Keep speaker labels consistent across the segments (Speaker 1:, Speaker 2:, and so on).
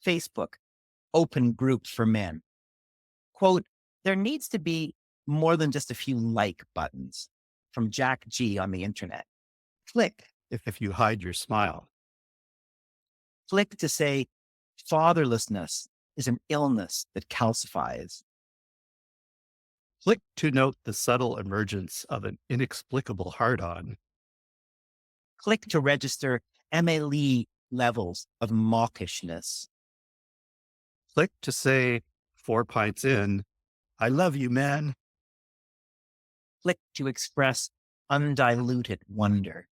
Speaker 1: Facebook, open groups for men. Quote, there needs to be more than just a few like buttons, from Jack G on the internet. Click.
Speaker 2: If you hide your smile.
Speaker 1: Click to say fatherlessness is an illness that calcifies.
Speaker 2: Click to note the subtle emergence of an inexplicable hard-on.
Speaker 1: Click to register MLE levels of mawkishness.
Speaker 2: Click to say 4 pints in, I love you, man.
Speaker 1: Click to express undiluted wonder.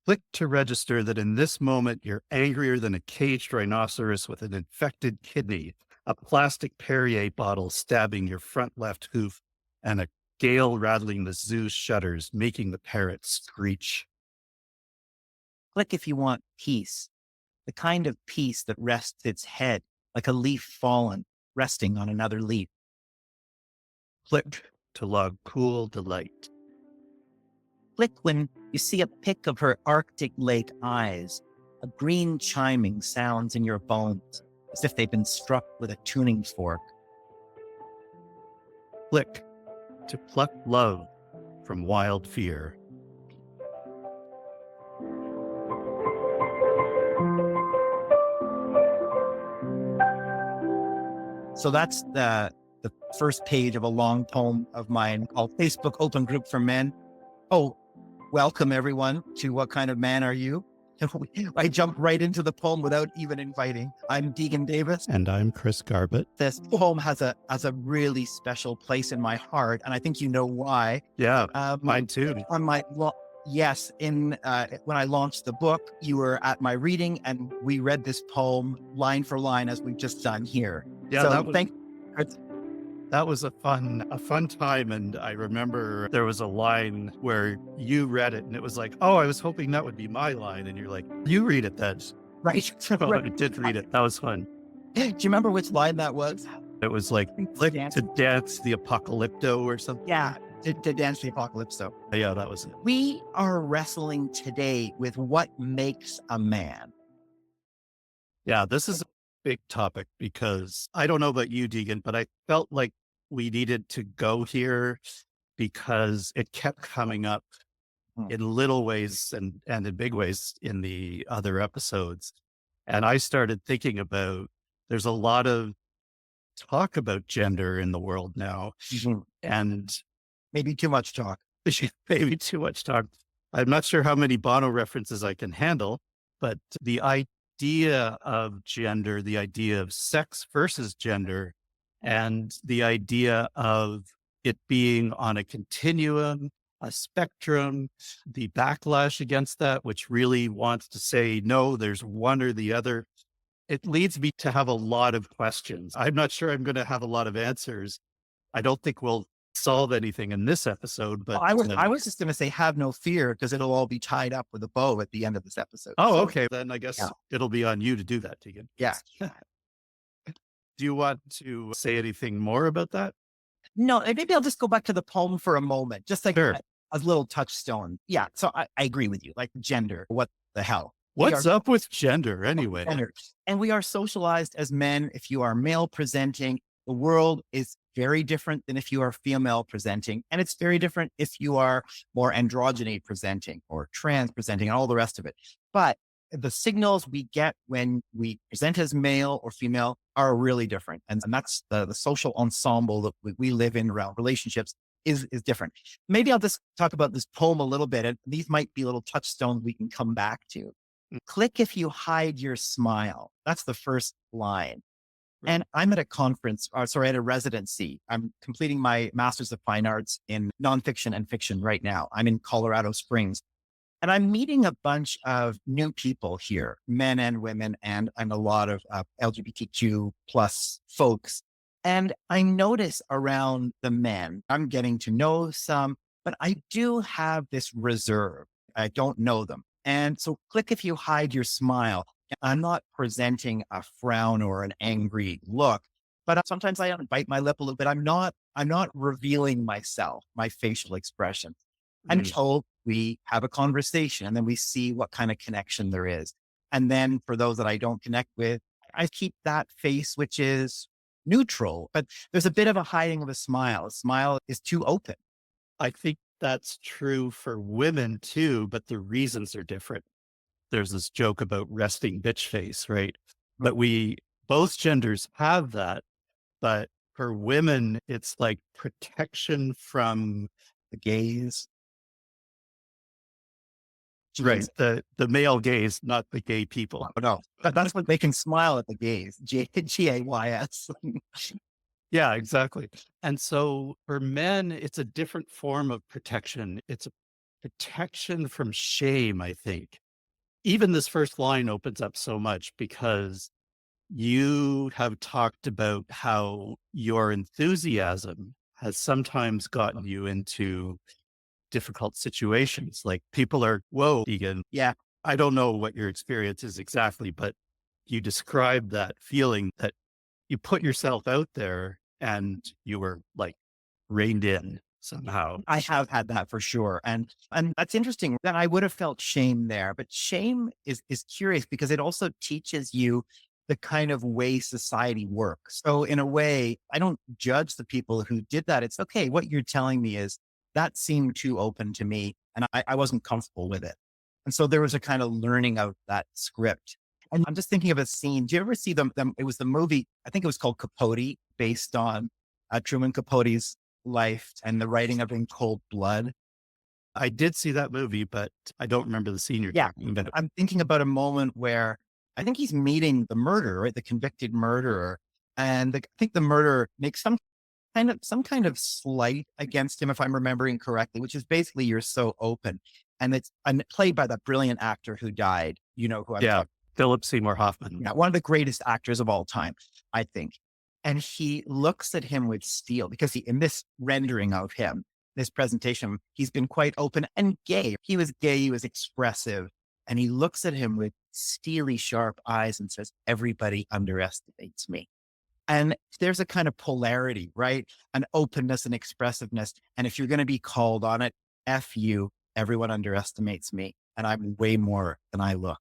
Speaker 2: Click to register that in this moment, you're angrier than a caged rhinoceros with an infected kidney, a plastic Perrier bottle stabbing your front left hoof, and a gale rattling the zoo's shutters, making the parrot screech.
Speaker 1: Click if you want peace, the kind of peace that rests its head like a leaf fallen, resting on another leaf.
Speaker 2: Click to log cool delight.
Speaker 1: Click when you see a pic of her Arctic lake eyes, a green chiming sounds in your bones, as if they've been struck with a tuning fork.
Speaker 2: Click to pluck love from wild fear.
Speaker 1: So that's the first page of a long poem of mine called Facebook Open Group for Men. Oh, welcome everyone to What Kind of Man Are You? I jumped right into the poem without even inviting. I'm Degan Davis.
Speaker 2: And I'm Chris Garbett.
Speaker 1: This poem has a really special place in my heart, and I think you know why.
Speaker 2: Yeah, mine too.
Speaker 1: Yes, when I launched the book, you were at my reading, and we read this poem line for line as we've just done here.
Speaker 2: Yeah,
Speaker 1: so
Speaker 2: that was a fun time. And I remember there was a line where you read it and it was like, oh, I was hoping that would be my line. And you're like, you read it then.
Speaker 1: Right.
Speaker 2: So I did read it. That was fun.
Speaker 1: Do you remember which line that was?
Speaker 2: It was like, click to dance the apocalypto or something.
Speaker 1: Yeah, to dance the apocalypto.
Speaker 2: Yeah, that was it.
Speaker 1: We are wrestling today with what makes a man.
Speaker 2: Yeah, this is a big topic because I don't know about you, Degan, but I felt like we needed to go here because it kept coming up in little ways and in big ways in the other episodes. And I started thinking about, there's a lot of talk about gender in the world now, and
Speaker 1: maybe too much talk.
Speaker 2: Maybe too much talk. I'm not sure how many Bono references I can handle, but the idea of gender, the idea of sex versus gender, and the idea of it being on a continuum, a spectrum, the backlash against that, which really wants to say, no, there's one or the other. It leads me to have a lot of questions. I'm not sure I'm going to have a lot of answers. I don't think we'll solve anything in this episode, but
Speaker 1: I was just going to say, have no fear, because it'll all be tied up with a bow at the end of this episode.
Speaker 2: Oh, okay. Then I guess it'll be on you to do that, Degan.
Speaker 1: Yeah.
Speaker 2: Do you want to say anything more about that?
Speaker 1: No, maybe I'll just go back to the poem for a moment, just like
Speaker 2: sure.
Speaker 1: a little touchstone. Yeah. So I agree with you. Like gender, what the hell?
Speaker 2: What's up with gender anyway?
Speaker 1: And we are socialized as men. If you are male presenting, the world is very different than if you are female presenting. And it's very different if you are more androgyny presenting or trans presenting and all the rest of it. But the signals we get when we present as male or female are really different. And that's the social ensemble that we live in around relationships is different. Maybe I'll just talk about this poem a little bit. And these might be little touchstones we can come back to. Click if you hide your smile. That's the first line. And I'm at a conference, at a residency. I'm completing my Master's of Fine Arts in nonfiction and fiction right now. I'm in Colorado Springs. And I'm meeting a bunch of new people here, men and women, and a lot of LGBTQ plus folks. And I notice around the men, I'm getting to know some, but I do have this reserve. I don't know them. And so click if you hide your smile. I'm not presenting a frown or an angry look, but sometimes I bite my lip a little bit. I'm not revealing myself, my facial expression, until we have a conversation and then we see what kind of connection there is. And then for those that I don't connect with, I keep that face, which is neutral, but there's a bit of a hiding of a smile. A smile is too open.
Speaker 2: I think that's true for women too, but the reasons are different. There's this joke about resting bitch face, right? But both genders have that. But for women, it's like protection from,
Speaker 1: The gaze.
Speaker 2: right,
Speaker 1: Geez.
Speaker 2: the male gaze, not the gay people.
Speaker 1: Oh, no. That's what they can smile at the gaze. Gays.
Speaker 2: Yeah, exactly. And so for men, it's a different form of protection. It's a protection from shame, I think. Even this first line opens up so much because you have talked about how your enthusiasm has sometimes gotten you into difficult situations. Like people are, whoa, Degan,
Speaker 1: Yeah.
Speaker 2: I don't know what your experience is exactly, but you describe that feeling that you put yourself out there and you were like reined in somehow.
Speaker 1: I have had that for sure. And that's interesting that I would have felt shame there, but shame is curious because it also teaches you the kind of way society works. So in a way, I don't judge the people who did that. It's okay. What you're telling me is that seemed too open to me and I wasn't comfortable with it. And so there was a kind of learning of that script. And I'm just thinking of a scene. Do you ever see them? It was the movie, I think it was called Capote, based on Truman Capote's life and the writing of In Cold Blood.
Speaker 2: I did see that movie, but I don't remember the scene you're
Speaker 1: Yeah.
Speaker 2: talking about.
Speaker 1: I'm thinking about a moment where I think he's meeting the murderer, right? The convicted murderer. And I think the murderer makes some kind of slight against him, if I'm remembering correctly, which is basically you're so open. And it's played by that brilliant actor who died, you know who I'm
Speaker 2: Yeah.
Speaker 1: talking.
Speaker 2: Philip Seymour Hoffman.
Speaker 1: Yeah, one of the greatest actors of all time, I think. And he looks at him with steel because in this rendering of him, this presentation, he's been quite open and gay. He was gay, he was expressive. And he looks at him with steely, sharp eyes and says, everybody underestimates me. And there's a kind of polarity, right? An openness and expressiveness. And if you're going to be called on it, F you, everyone underestimates me. And I'm way more than I look.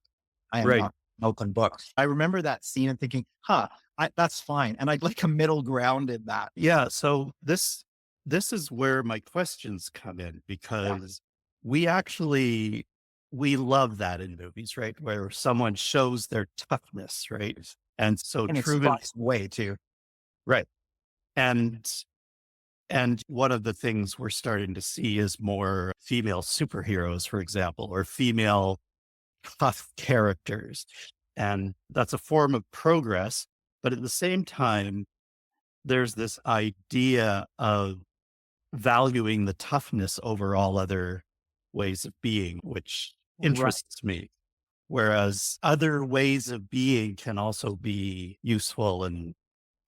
Speaker 1: I am
Speaker 2: Right.
Speaker 1: not an open book. I remember that scene and thinking, that's fine. And I'd like a middle ground in that.
Speaker 2: Yeah. So this is where my questions come in because we actually we love that in movies, right? Where someone shows their toughness, right? And so
Speaker 1: And it's
Speaker 2: Truman,
Speaker 1: way too.
Speaker 2: right. And and one of the things we're starting to see is more female superheroes, for example, or female tough characters. And that's a form of progress. But at the same time, there's this idea of valuing the toughness over all other ways of being, which
Speaker 1: Right.
Speaker 2: interests me. Whereas other ways of being can also be useful and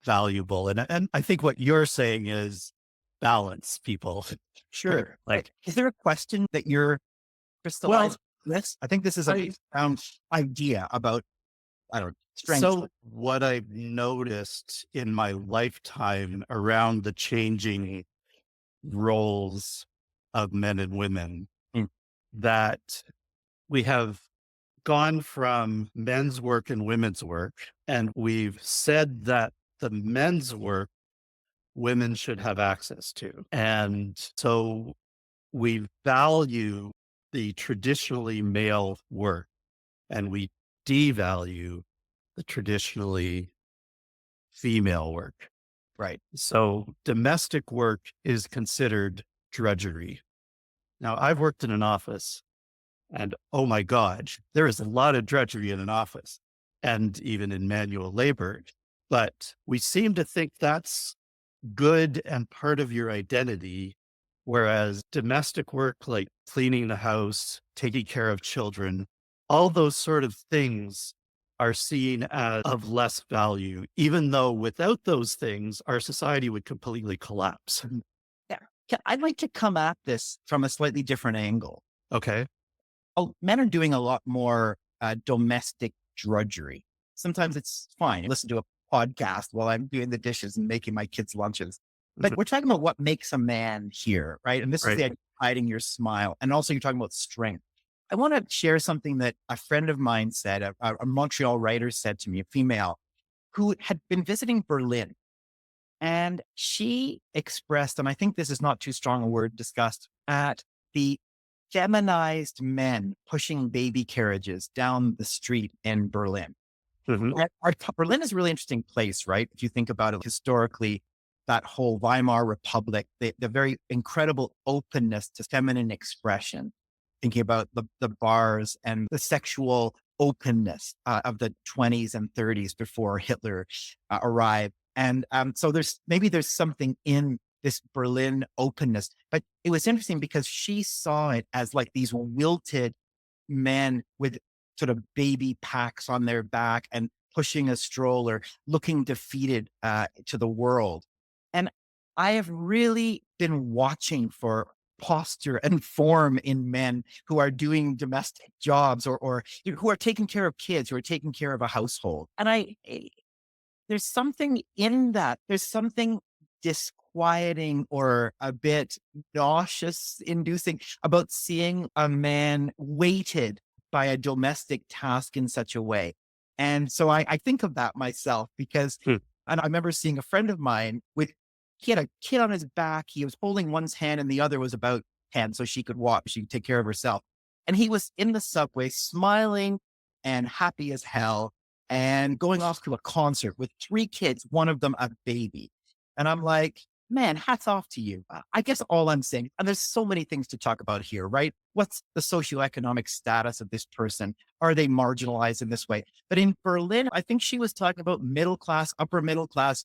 Speaker 2: valuable. And I think what you're saying is balance people.
Speaker 1: Sure.
Speaker 2: Like,
Speaker 1: Is there a question that you're
Speaker 2: well,
Speaker 1: crystallizing this? I think this is a
Speaker 2: I,
Speaker 1: idea about, I don't know, strength.
Speaker 2: so what I've noticed in my lifetime around the changing roles of men and women
Speaker 1: Mm.
Speaker 2: that we have gone from men's work and women's work, and we've said that the men's work women should have access to. And so we value the traditionally male work and we devalue the traditionally female work.
Speaker 1: Right.
Speaker 2: So domestic work is considered drudgery. Now, I've worked in an office and oh my God, there is a lot of drudgery in an office and even in manual labor. But we seem to think that's good and part of your identity. Whereas domestic work, like cleaning the house, taking care of children, all those sort of things are seen as of less value, even though without those things, our society would completely collapse.
Speaker 1: Yeah. I'd like to come at this from a slightly different angle.
Speaker 2: Okay.
Speaker 1: Men are doing a lot more domestic drudgery. Sometimes it's fine. Listen to a podcast while I'm doing the dishes and making my kids' lunches. But
Speaker 2: Mhm.
Speaker 1: we're talking about what makes a man here, right? And this is
Speaker 2: Right.
Speaker 1: the idea of hiding your smile. And also, you're talking about strength. I want to share something that a friend of mine said, a Montreal writer said to me, a female. who had been visiting Berlin. And she expressed, and I think this is not too strong a word discussed, at the feminized men pushing baby carriages down the street in Berlin.
Speaker 2: Hmm.
Speaker 1: Berlin is a really interesting place, right? If you think about it historically, that whole Weimar Republic, the very incredible openness to feminine expression, thinking about the bars and the sexual openness of the 20s and 30s before Hitler arrived. And so there's something in this Berlin openness, but it was interesting because she saw it as like these wilted men with sort of baby packs on their back and pushing a stroller, looking defeated to the world. And I have really been watching for posture and form in men who are doing domestic jobs or who are taking care of kids, who are taking care of a household. And there's something in that. There's something disquieting or a bit nauseous inducing about seeing a man weighted by a domestic task in such a way. And so I think of that myself because,
Speaker 2: Hmm.
Speaker 1: and I remember seeing a friend of mine he had a kid on his back. He was holding one's hand and the other was about 10 so she could walk, she could take care of herself. And he was in the subway smiling and happy as hell and going off to a concert with three kids, one of them a baby. And I'm like, man, hats off to you. I guess all I'm saying, and there's so many things to talk about here, right? What's the socioeconomic status of this person? Are they marginalized in this way? But in Berlin, I think she was talking about middle class, upper middle class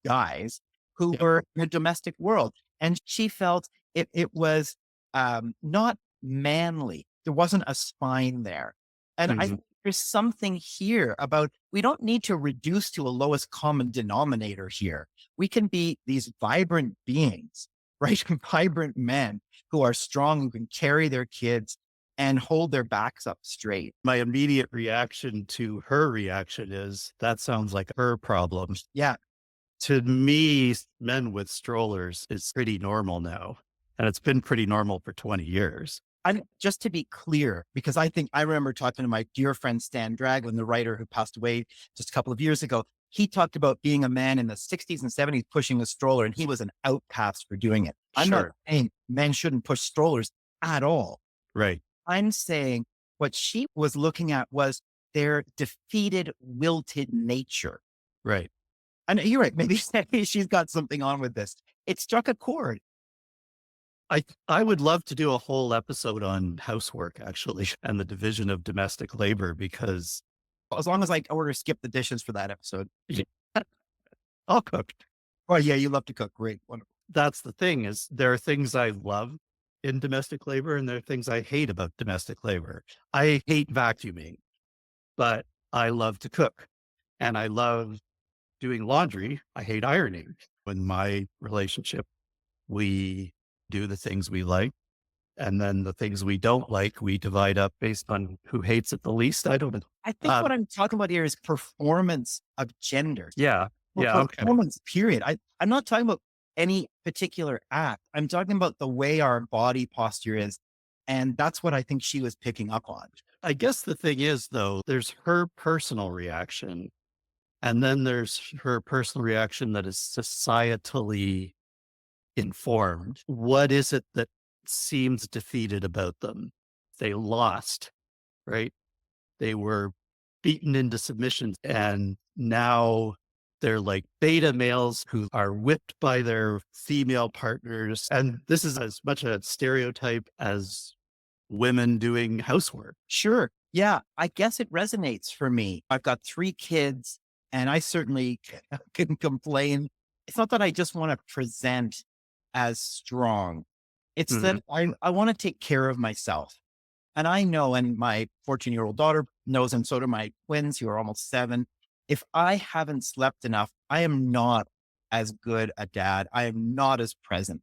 Speaker 1: guys who
Speaker 2: Yeah.
Speaker 1: were in a domestic world. And she felt it was not manly. There wasn't a spine there. And I
Speaker 2: Hmm.
Speaker 1: think there's something here about we don't need to reduce to a lowest common denominator here. We can be these vibrant beings, right? Vibrant men who are strong, who can carry their kids and hold their backs up straight.
Speaker 2: My immediate reaction to her reaction is that sounds like her problem.
Speaker 1: Yeah.
Speaker 2: To me, men with strollers is pretty normal now. And it's been pretty normal for 20 years.
Speaker 1: And just to be clear, because I remember talking to my dear friend Stan Draglin, the writer who passed away just a couple of years ago. He talked about being a man in the 60s and 70s pushing a stroller, and he was an outcast for doing it. I'm not
Speaker 2: Sure.
Speaker 1: saying men shouldn't push strollers at all.
Speaker 2: Right.
Speaker 1: I'm saying what she was looking at was their defeated, wilted nature.
Speaker 2: Right.
Speaker 1: And you're right, maybe she's got something on with this. It struck a chord.
Speaker 2: I would love to do a whole episode on housework actually and the division of domestic labor because
Speaker 1: As long as I order skip the dishes for that episode.
Speaker 2: I'll cook.
Speaker 1: Oh, yeah, you love to cook. Great. Wonderful.
Speaker 2: That's the thing is there are things I love in domestic labor and there are things I hate about domestic labor. I hate vacuuming, but I love to cook and I love doing laundry. I hate ironing. In my relationship, we do the things we like. And then the things we don't like, we divide up based on who hates it the least. I don't know.
Speaker 1: I think
Speaker 2: Uh,
Speaker 1: what I'm talking about here is performance of gender.
Speaker 2: yeah.
Speaker 1: Well,
Speaker 2: Yeah. Okay.
Speaker 1: performance, period. I'm not talking about any particular act. I'm talking about the way our body posture is. And that's what I think she was picking up on.
Speaker 2: I guess the thing is, though, there's her personal reaction. And then there's her personal reaction that is societally informed. What is it that seems defeated about them? They lost, right? They were beaten into submission and now they're like beta males who are whipped by their female partners. And this is as much a stereotype as women doing housework.
Speaker 1: Sure. Yeah. I guess it resonates for me. I've got three kids and I certainly can complain. It's not that I just want to present as strong. It's
Speaker 2: Mhm.
Speaker 1: that I want to take care of myself. And I know, and my 14-year-old daughter knows, and so do my twins who are almost 7. If I haven't slept enough, I am not as good a dad. I am not as present.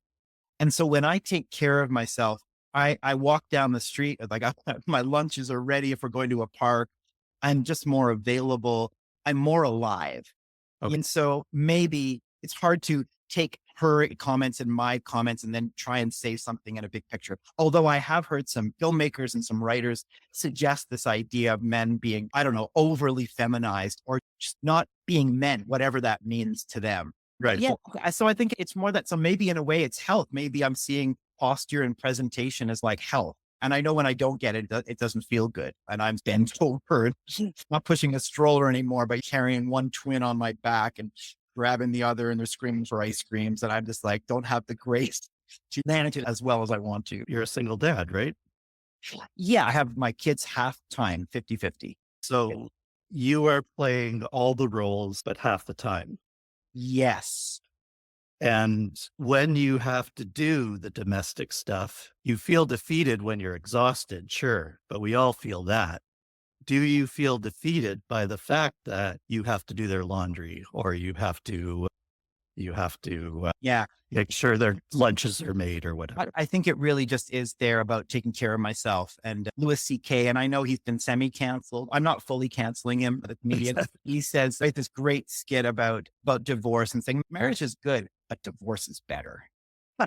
Speaker 1: And so when I take care of myself, I walk down the street, like my lunches are ready if we're going to a park. I'm just more available. I'm more alive.
Speaker 2: Okay.
Speaker 1: And so maybe it's hard to take her comments and my comments and then try and say something in a big picture. Although I have heard some filmmakers and some writers suggest this idea of men being, I don't know, overly feminized or just not being men, whatever that means to them.
Speaker 2: Right.
Speaker 1: Yeah. So I think it's more that, so maybe in a way it's health. Maybe I'm seeing posture and presentation as like health. And I know when I don't get it, it doesn't feel good. And I'm bent over, not pushing a stroller anymore, but carrying one twin on my back and grabbing the other, and they're screaming for ice creams. And I'm just like, don't have the grace to manage it as well as I want to.
Speaker 2: You're a single dad, right?
Speaker 1: Yeah, I have my kids half time, 50-50.
Speaker 2: So you are playing all the roles, but half the time.
Speaker 1: Yes.
Speaker 2: And when you have to do the domestic stuff, you feel defeated when you're exhausted, sure, but we all feel that. Do you feel defeated by the fact that you have to do their laundry or you have to
Speaker 1: Yeah.
Speaker 2: make sure their lunches are made or whatever?
Speaker 1: I think it really just is there about taking care of myself. And Louis C.K., and I know he's been semi-canceled. I'm not fully canceling him, the comedian. He says like this great skit about divorce and saying marriage is good, but divorce is better.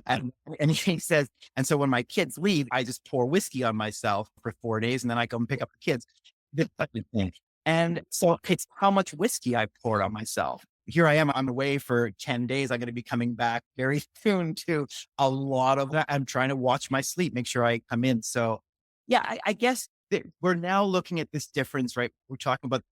Speaker 1: And he says, and so when my kids leave, I just pour whiskey on myself for 4 days and then I go and pick up the kids. This type of thing. And so it's how much whiskey I poured on myself. Here I am, I'm away for 10 days. I'm going to be coming back very soon to a lot of that. I'm trying to watch my sleep, make sure I come in. So yeah, I guess that we're now looking at this difference, right? We're talking about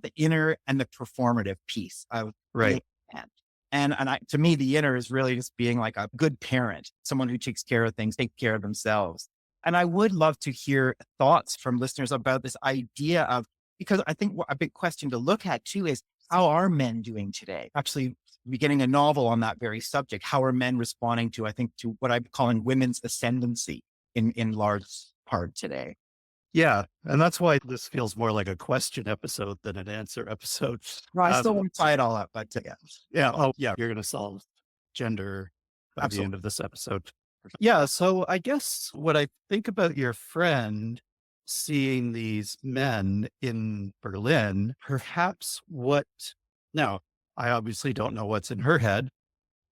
Speaker 1: the inner and the performative piece of
Speaker 2: Right.
Speaker 1: man. And to me, the inner is really just being like a good parent, someone who takes care of things, take care of themselves. And I would love to hear thoughts from listeners about this idea of, because I think a big question to look at too is, how are men doing today? Actually, beginning a novel on that very subject. How are men responding to, I think, to what I'm calling women's ascendancy in large part today?
Speaker 2: Yeah. And that's why this feels more like a question episode than an answer episode.
Speaker 1: Well, I still
Speaker 2: Um,
Speaker 1: want to tie it all up, but yeah.
Speaker 2: Yeah. Oh, yeah. You're going to solve gender by the
Speaker 1: Absolutely.
Speaker 2: end of this episode. Yeah. So I guess what I think about your friend seeing these men in Berlin, now, I obviously don't know what's in her head,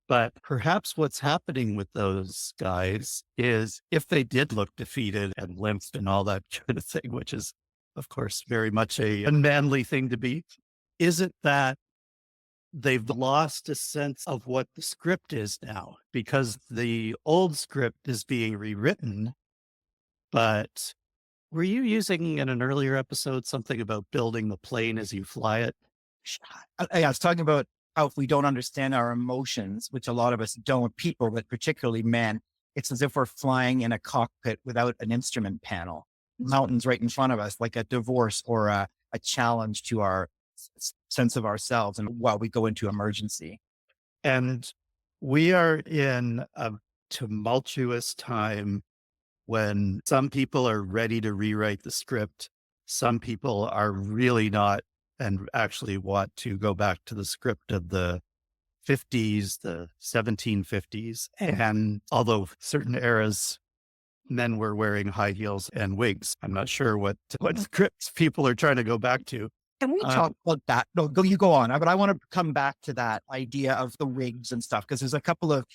Speaker 2: but perhaps what's happening with those guys is if they did look defeated and limped and all that kind of thing, which is, of course, very much a unmanly thing to be, isn't that they've lost a sense of what the script is now because the old script is being rewritten. But were you using in an earlier episode something about building the plane as you fly it?
Speaker 1: I was talking about how if we don't understand our emotions, which a lot of us don't, people, but particularly men, it's as if we're flying in a cockpit without an instrument panel. Mountains right in front of us, like a divorce or a challenge to our sense of ourselves. And while we go into emergency.
Speaker 2: And we are in a tumultuous time when some people are ready to rewrite the script. Some people are really not and actually want to go back to the script of the 50s, the 1750s. And although certain eras, men were wearing high heels and wigs, I'm not sure what scripts people are trying to go back to.
Speaker 1: Can we talk about that? No, you go on. But I want to come back to that idea of the wigs and stuff, because there's a couple of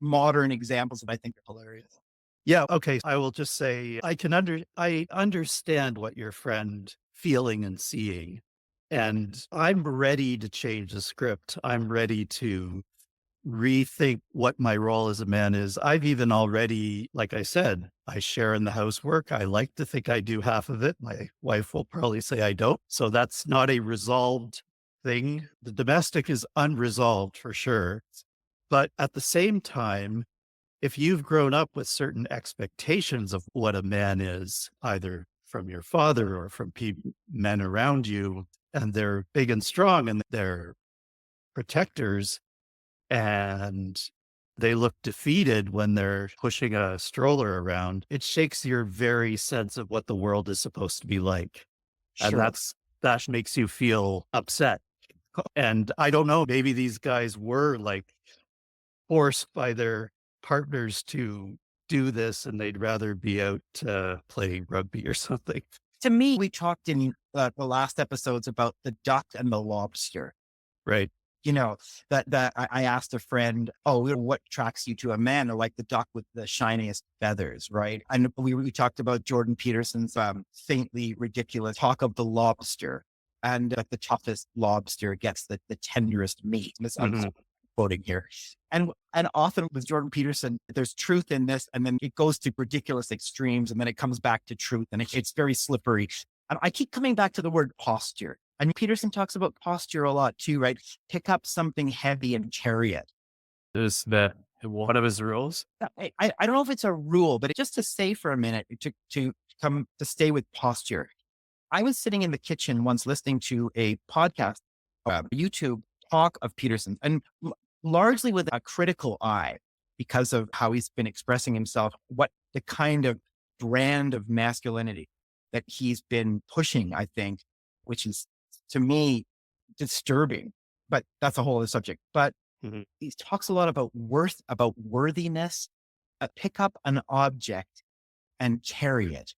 Speaker 1: modern examples that I think are hilarious.
Speaker 2: Yeah. Okay. I will just say I understand what your friend feeling and seeing, and I'm ready to change the script. I'm ready to rethink what my role as a man is. I've even already, like I said, I share in the housework. I like to think I do half of it. My wife will probably say I don't. So that's not a resolved thing. The domestic is unresolved for sure. But at the same time, if you've grown up with certain expectations of what a man is, either from your father or from men around you, and they're big and strong and they're protectors, and they look defeated when they're pushing a stroller around, it shakes your very sense of what the world is supposed to be like. And
Speaker 1: Sure.
Speaker 2: that makes you feel upset. And I don't know, maybe these guys were like forced by their partners to do this and they'd rather be out playing rugby or something.
Speaker 1: To me, we talked in the last episodes about the duck and the lobster.
Speaker 2: Right.
Speaker 1: You know, I asked a friend, oh, what attracts you to a man? They're like the duck with the shiniest feathers, right? And we talked about Jordan Peterson's faintly ridiculous talk of the lobster. And the toughest lobster gets the tenderest meat. And this, I'm
Speaker 2: Mhm.
Speaker 1: quoting here. And often with Jordan Peterson, there's truth in this, and then it goes to ridiculous extremes, and then it comes back to truth, and it's very slippery. And I keep coming back to the word posture. And Peterson talks about posture a lot too, right? Pick up something heavy and carry it.
Speaker 3: Is that one of his rules?
Speaker 1: I don't know if it's a rule, but just to say for a minute, to come to stay with posture. I was sitting in the kitchen once listening to a podcast, YouTube talk of Peterson, and largely with a critical eye because of how he's been expressing himself, what the kind of brand of masculinity that he's been pushing, I think, which is to me disturbing, but that's a whole other subject. But
Speaker 3: Mhm.
Speaker 1: he talks a lot about about worthiness, pick up an object and carry it.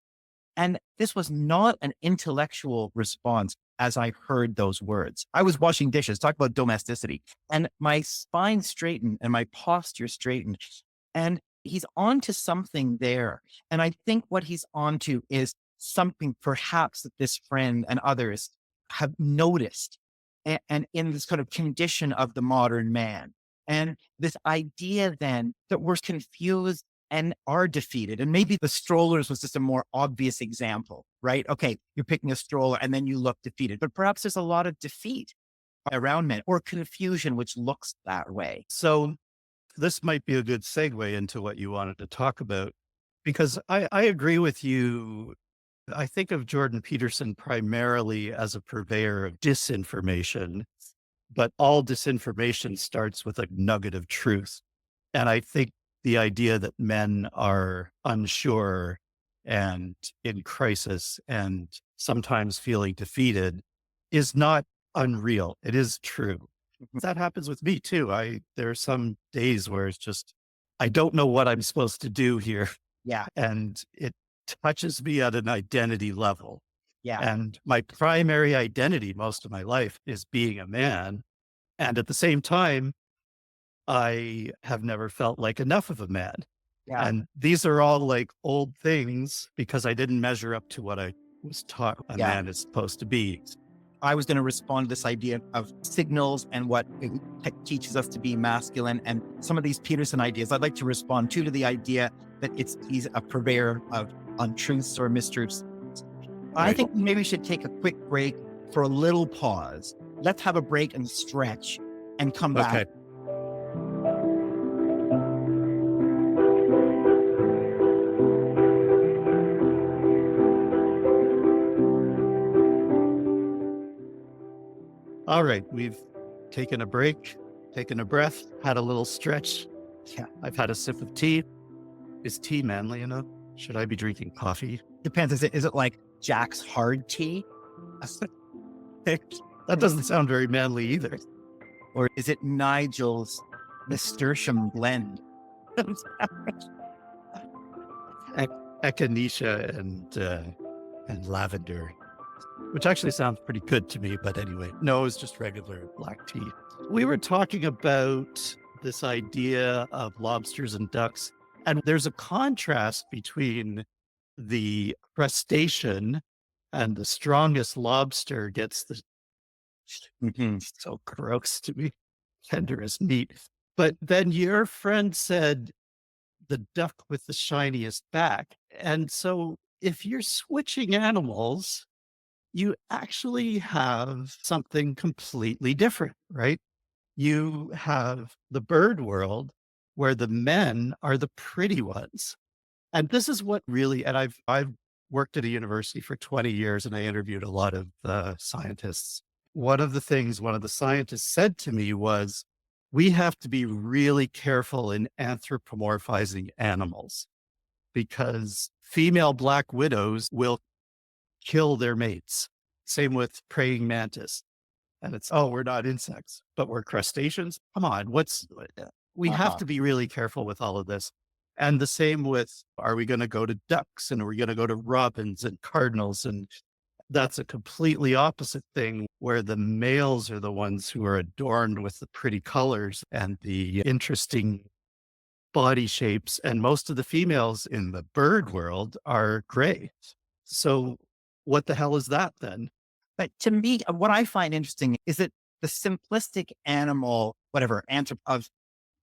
Speaker 1: And this was not an intellectual response as I heard those words. I was washing dishes, talk about domesticity, and my spine straightened and my posture straightened. And he's onto something there. And I think what he's onto is something perhaps that this friend and others have noticed and in this kind of condition of the modern man. And this idea then that we're confused and are defeated. And maybe the strollers was just a more obvious example, right? Okay, you're picking a stroller and then you look defeated, but perhaps there's a lot of defeat around men or confusion, which looks that way.
Speaker 2: So this might be a good segue into what you wanted to talk about, because I agree with you. I think of Jordan Peterson primarily as a purveyor of disinformation, but all disinformation starts with a nugget of truth. And I think the idea that men are unsure and in crisis and sometimes feeling defeated is not unreal. It is true.
Speaker 1: Mhm.
Speaker 2: That happens with me too. There are some days where it's just, I don't know what I'm supposed to do here.
Speaker 1: Yeah,
Speaker 2: And it touches me at an identity level.
Speaker 1: yeah,
Speaker 2: And my primary identity most of my life is being a man. And at the same time, I have never felt like enough of a man.
Speaker 1: yeah.
Speaker 2: And these are all like old things because I didn't measure up to what I was taught a
Speaker 1: Yeah.
Speaker 2: man is supposed to be.
Speaker 1: I was going to respond to this idea of signals and what it teaches us to be masculine and some of these Peterson ideas. I'd like to respond to the idea that he's a purveyor of untruths or mistruths. I
Speaker 2: Right.
Speaker 1: think maybe we should take a quick break for a little pause. Let's have a break and stretch and come back.
Speaker 2: Okay. All right. We've taken a break, taken a breath, had a little stretch.
Speaker 1: Yeah.
Speaker 2: I've had a sip of tea. Is tea manly enough? Should I be drinking coffee?
Speaker 1: Depends. Is it like Jack's hard tea?
Speaker 2: That doesn't sound very manly either.
Speaker 1: Or is it Nigel's nasturtium blend?
Speaker 2: Echinacea and lavender, which actually sounds pretty good to me. But anyway, no, it's just regular black tea. We were talking about this idea of lobsters and ducks, and there's a contrast between the crustacean and the strongest lobster gets the
Speaker 1: Mhm.
Speaker 2: so gross to me, tenderest meat. But then your friend said the duck with the shiniest back. And so if you're switching animals, you actually have something completely different, right? You have the bird world where the men are the pretty ones. And this is what really, and I've worked at a university for 20 years and I interviewed a lot of scientists. One of the things one of the scientists said to me was, we have to be really careful in anthropomorphizing animals because female black widows will kill their mates. Same with praying mantis. And it's, oh, we're not insects, but we're crustaceans. Come on, we have
Speaker 1: Uh-huh.
Speaker 2: to be really careful with all of this. And the same with, are we going to go to ducks and are we going to go to robins and cardinals? And that's a completely opposite thing where the males are the ones who are adorned with the pretty colors and the interesting body shapes. And most of the females in the bird world are gray. So what the hell is that then?
Speaker 1: But to me, what I find interesting is that the simplistic animal, whatever, of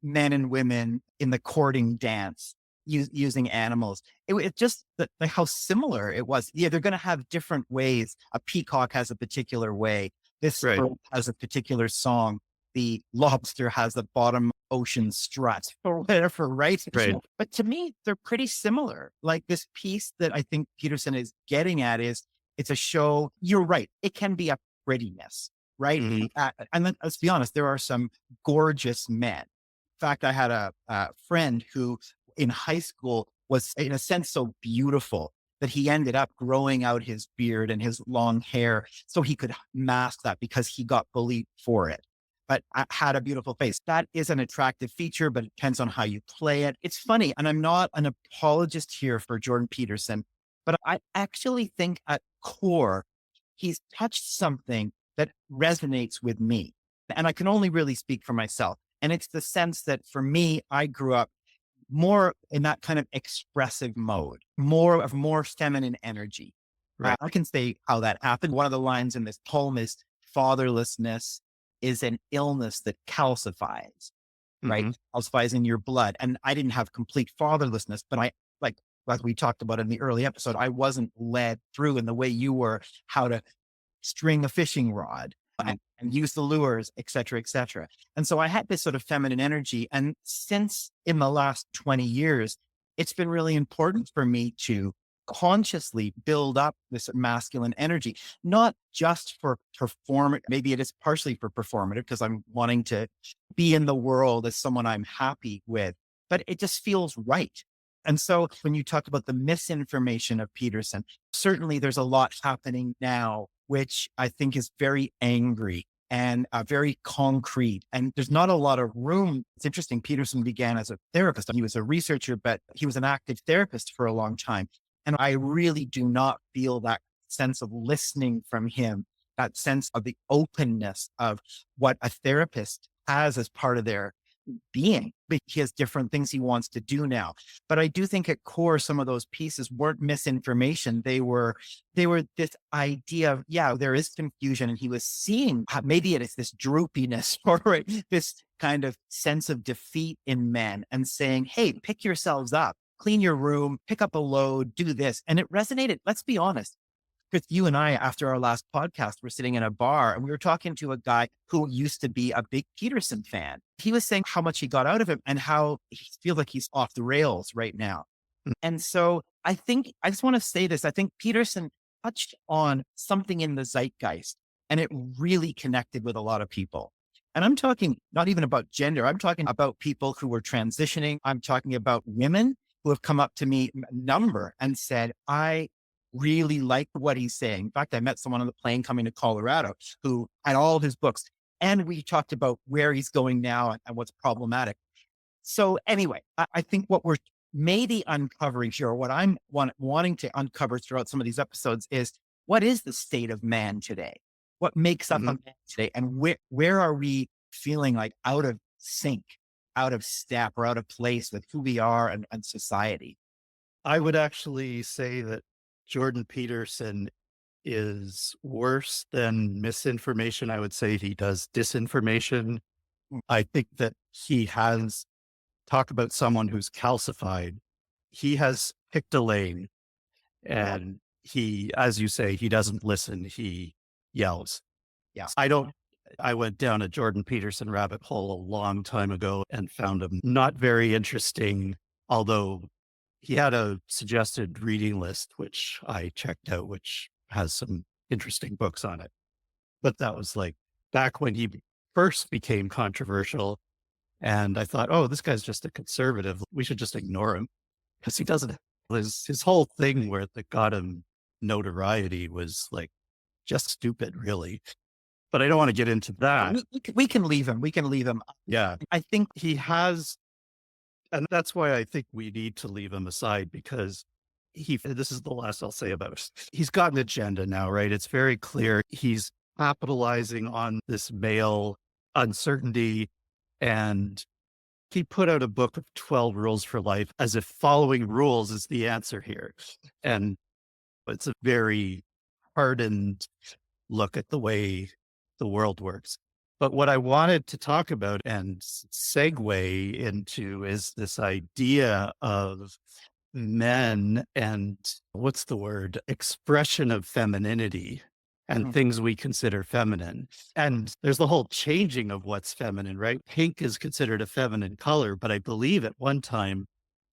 Speaker 1: men and women in the courting dance using animals. It just like how similar it was. Yeah, they're going to have different ways. A peacock has a particular way. This
Speaker 2: Right.
Speaker 1: bird has a particular song. The lobster has the bottom ocean strut or whatever, right?
Speaker 2: Right.
Speaker 1: But to me, they're pretty similar. Like this piece that I think Peterson is getting at is it's a show. You're right. It can be a prettiness, right?
Speaker 2: Mhm.
Speaker 1: And then, let's be honest, there are some gorgeous men. In fact, I had a friend who in high school was, in a sense, so beautiful that he ended up growing out his beard and his long hair so he could mask that because he got bullied for it. But I had a beautiful face. That is an attractive feature, but it depends on how you play it. It's funny, and I'm not an apologist here for Jordan Peterson, but I actually think at core, he's touched something that resonates with me. And I can only really speak for myself. And it's the sense that for me, I grew up more in that kind of expressive mode, more feminine energy.
Speaker 2: Right.
Speaker 1: I can say how that happened. One of the lines in this poem is fatherlessness is an illness that calcifies, right?
Speaker 2: Mhm.
Speaker 1: Calcifies in your blood. And I didn't have complete fatherlessness, but like we talked about in the early episode, I wasn't led through in the way you were, how to string a fishing rod
Speaker 2: Mhm.
Speaker 1: and use the lures, et cetera, et cetera. And so I had this sort of feminine energy. And since in the last 20 years, it's been really important for me to consciously build up this masculine energy, not just for perform. Maybe it is partially for performative because I'm wanting to be in the world as someone I'm happy with, but it just feels right. And so when you talk about the misinformation of Peterson, certainly there's a lot happening now, which I think is very angry and very concrete. And there's not a lot of room. It's interesting. Peterson began as a therapist. He was a researcher, but he was an active therapist for a long time. And I really do not feel that sense of listening from him, that sense of the openness of what a therapist has as part of their being. But he has different things he wants to do now. But I do think at core, some of those pieces weren't misinformation. They were this idea of, yeah, there is confusion. And he was seeing how maybe it is this droopiness or this kind of sense of defeat in men and saying, hey, pick yourselves up, clean your room, pick up a load, do this. And it resonated. Let's be honest. Because you and I, after our last podcast, were sitting in a bar and we were talking to a guy who used to be a big Peterson fan. He was saying how much he got out of him and how he feels like he's off the rails right now. And so I think I just want to say this. I think Peterson touched on something in the zeitgeist and it really connected with a lot of people. And I'm talking not even about gender. I'm talking about people who were transitioning. I'm talking about women who have come up to me a number and said, I really like what he's saying. In fact, I met someone on the plane coming to Colorado who had all of his books and we talked about where he's going now and what's problematic. So anyway, I think what we're maybe uncovering here, or what I'm wanting to uncover throughout some of these episodes is what is the state of man today? What makes up a
Speaker 2: Mhm.
Speaker 1: man today? And where are we feeling like out of sync, out of step, or out of place with who we are and society?
Speaker 2: I would actually say that Jordan Peterson is worse than misinformation. I would say he does disinformation.
Speaker 1: Mm.
Speaker 2: I think that he has talk about someone who's calcified. He has picked a lane and he, as you say, he doesn't listen. He yells.
Speaker 1: Yeah.
Speaker 2: I don't, I went down a Jordan Peterson rabbit hole a long time ago and found him not very interesting, although he had a suggested reading list, which I checked out, which has some interesting books on it. But that was like back when he first became controversial. And I thought, oh, this guy's just a conservative. We should just ignore him because he doesn't. His whole thing where that got him notoriety was like just stupid, really. But I don't want to get into that.
Speaker 1: We can leave him. We can leave him.
Speaker 2: Yeah.
Speaker 1: I think
Speaker 2: He has, and that's why I think we need to leave him aside because this is the last I'll say about it. He's got an agenda now, right? It's very clear. He's capitalizing on this male uncertainty, and he put out a book of 12 rules for life as if following rules is the answer here. And it's a very hardened look at the way the world works. But what I wanted to talk about and segue into is this idea of men and what's the word? Expression of femininity and
Speaker 1: Mhm.
Speaker 2: things we consider feminine. And there's the whole changing of what's feminine, right? Pink is considered a feminine color, but I believe at one time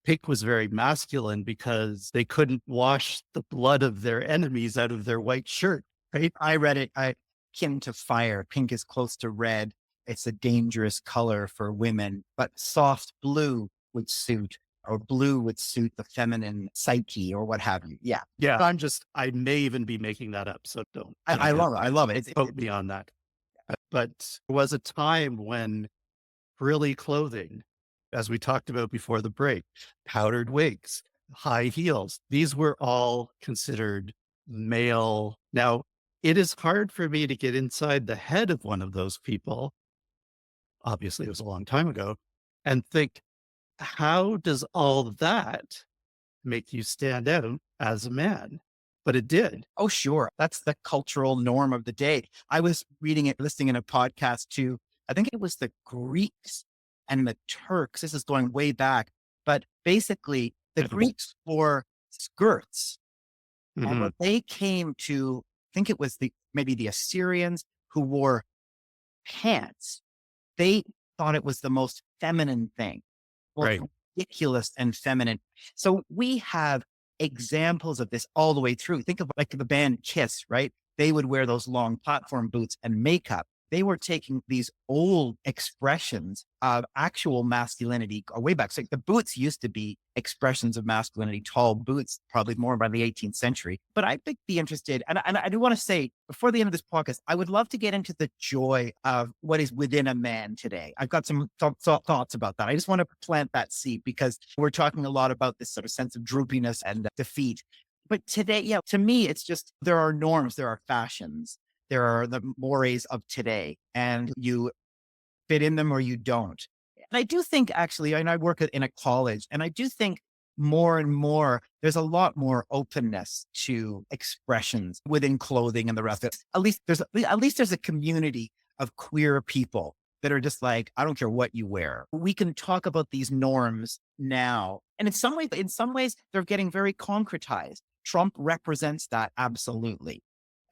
Speaker 2: pink was very masculine because they couldn't wash the blood of their enemies out of their white shirt, right?
Speaker 1: I read it. I Akin to fire. Pink is close to red. It's a dangerous color for women, but soft blue would suit, or blue would suit the feminine psyche or what have you. Yeah.
Speaker 2: Yeah. I may even be making that up. So don't,
Speaker 1: I love it. I love it.
Speaker 2: quote me on that. But there was a time when frilly clothing, as we talked about before the break, powdered wigs, high heels, these were all considered male. Now, it is hard for me to get inside the head of one of those people. Obviously, it was a long time ago, and think, how does all that make you stand out as a man? But it did.
Speaker 1: Oh, sure. That's the cultural norm of the day. I was reading it, listening in a podcast to, I think it was the Greeks and the Turks. This is going way back, but basically the Greeks wore skirts. And
Speaker 2: Mhm.
Speaker 1: when they came to, I think it was maybe the Assyrians who wore pants, they thought it was the most feminine thing. Well,
Speaker 2: Right.
Speaker 1: ridiculous and feminine. So we have examples of this all the way through. Think of like the band Kiss, right? They would wear those long platform boots and makeup. They were taking these old expressions of actual masculinity way back. So the boots used to be expressions of masculinity, tall boots, probably more by the 18th century. But I'd be interested, and I do want to say before the end of this podcast, I would love to get into the joy of what is within a man today. I've got some thoughts about that. I just want to plant that seed because we're talking a lot about this sort of sense of droopiness and defeat. But today, yeah, to me, it's just there are norms, there are fashions, there are the mores of today, and you fit in them or you don't. And I do think actually, and I work in a college, and I do think more and more, there's a lot more openness to expressions within clothing and the rest of it. At least there's a community of queer people that are just like, I don't care what you wear. We can talk about these norms now. And in some ways, they're getting very concretized. Trump represents that absolutely.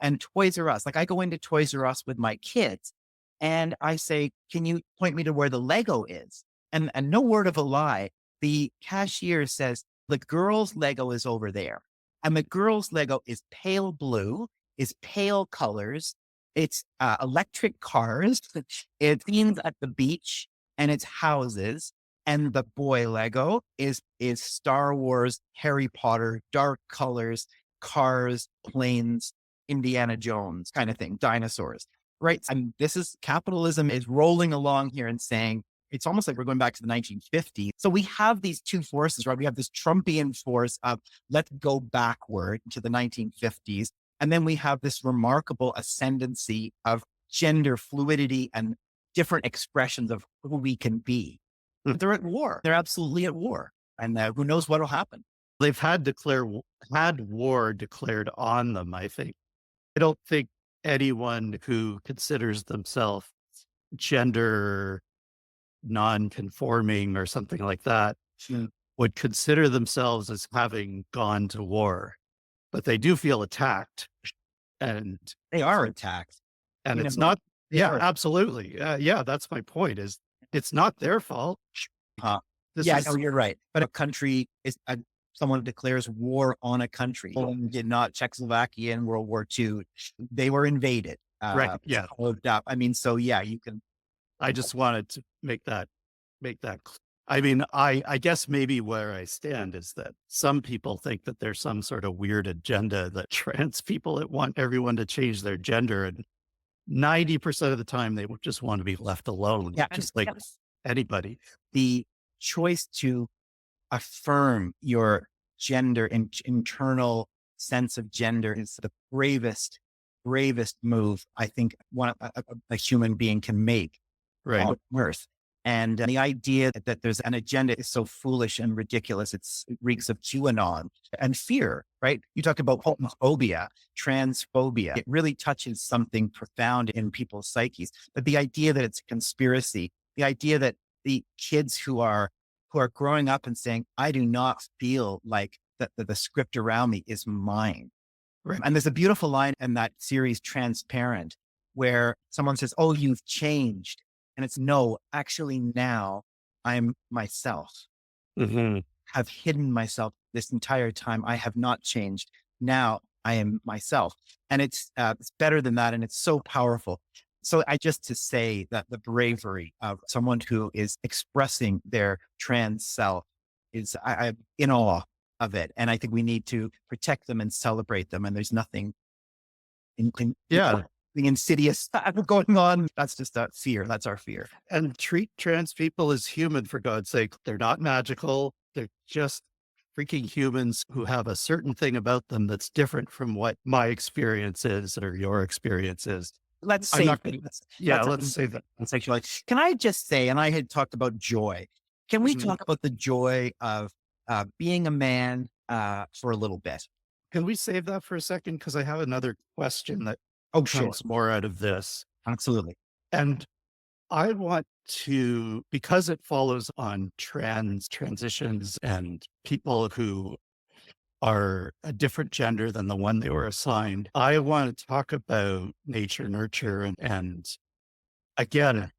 Speaker 1: And Toys R Us, like I go into Toys R Us with my kids and I say, can you point me to where the Lego is? And no word of a lie, the cashier says, the girls' Lego is over there. And the girls' Lego is pale blue, is pale colors. It's electric cars. It's scenes at the beach and it's houses. And the boy Lego is Star Wars, Harry Potter, dark colors, cars, planes, Indiana Jones kind of thing, dinosaurs. Right. And this is capitalism is rolling along here and saying, it's almost like we're going back to the 1950s. So we have these two forces, right? We have this Trumpian force of let's go backward to the 1950s. And then we have this remarkable ascendancy of gender fluidity and different expressions of who we can be. But they're at war. They're absolutely at war. And who knows what will happen.
Speaker 2: They've had war declared on them, I think. I don't think anyone who considers themselves gender non-conforming or something like that
Speaker 1: Mm.
Speaker 2: would consider themselves as having gone to war, but they do feel attacked, and
Speaker 1: They are attacked.
Speaker 2: and
Speaker 1: You
Speaker 2: it's
Speaker 1: know,
Speaker 2: not.
Speaker 1: they
Speaker 2: Yeah,
Speaker 1: are.
Speaker 2: absolutely. Yeah, that's my point. Is it's not their fault.
Speaker 1: Uh,
Speaker 2: This
Speaker 1: yeah,
Speaker 2: is
Speaker 1: no, you're right. But a country someone declares war on a country. Poland did not. Czechoslovakia in World War II, they were invaded.
Speaker 2: right. Yeah,
Speaker 1: Followed up. I mean, so yeah, you can.
Speaker 2: I just wanted to make that. I mean, I guess maybe where I stand is that some people think that there's some sort of weird agenda that trans people that want everyone to change their gender, and 90% of the time they would just want to be left alone,
Speaker 1: Yeah,
Speaker 2: just like anybody.
Speaker 1: the choice to affirm your gender and internal sense of gender is the bravest move I think a human being can make
Speaker 2: Right.
Speaker 1: on Earth. And the idea that there's an agenda is so foolish and ridiculous. It reeks of QAnon and fear, right? You talk about homophobia, transphobia. It really touches something profound in people's psyches. But the idea that it's a conspiracy, the idea that the kids who are growing up and saying, I do not feel like the script around me is mine.
Speaker 2: Right.
Speaker 1: And there's a beautiful line in that series, Transparent, where someone says, oh, you've changed. And it's no, actually now I'm myself.
Speaker 3: Hmm.
Speaker 1: Have hidden myself this entire time. I have not changed. Now I am myself. And it's better than that. And it's so powerful. So I just to say that the bravery of someone who is expressing their trans self I'm in awe of it. And I think we need to protect them and celebrate them. And there's nothing
Speaker 2: Yeah.
Speaker 1: insidious going on. That's just that fear. That's our fear.
Speaker 2: And treat trans people as human, for God's sake. They're not magical. They're just freaking humans who have a certain thing about them that's different from what my experience is or your experience is.
Speaker 1: Let's
Speaker 2: I'm
Speaker 1: say,
Speaker 2: not gonna, yeah, let's say that.
Speaker 1: sexuality. Can I just say, and I had talked about joy. Can we
Speaker 2: Mhm.
Speaker 1: talk about the joy of being a man for a little bit?
Speaker 2: Can we save that for a second? Because I have another question that
Speaker 1: Oh, sure.
Speaker 2: comes more out of this.
Speaker 1: Absolutely.
Speaker 2: And I want to, because it follows on transitions and people who are a different gender than the one they were assigned. I want to talk about nature, nurture, and again,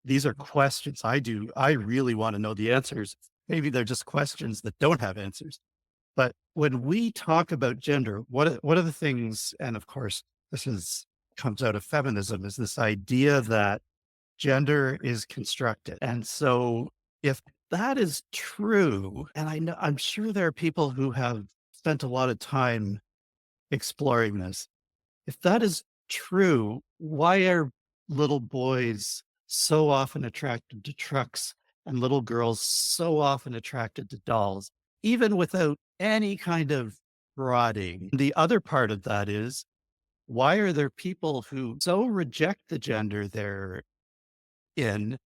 Speaker 2: these are questions I really want to know the answers. Maybe they're just questions that don't have answers. But when we talk about gender, what are the things, and of course, comes out of feminism, is this idea that gender is constructed. And so if that is true, and I'm sure there are people who have spent a lot of time exploring this. If that is true, why are little boys so often attracted to trucks and little girls so often attracted to dolls, even without any kind of prodding? The other part of that is, why are there people who so reject the gender they're in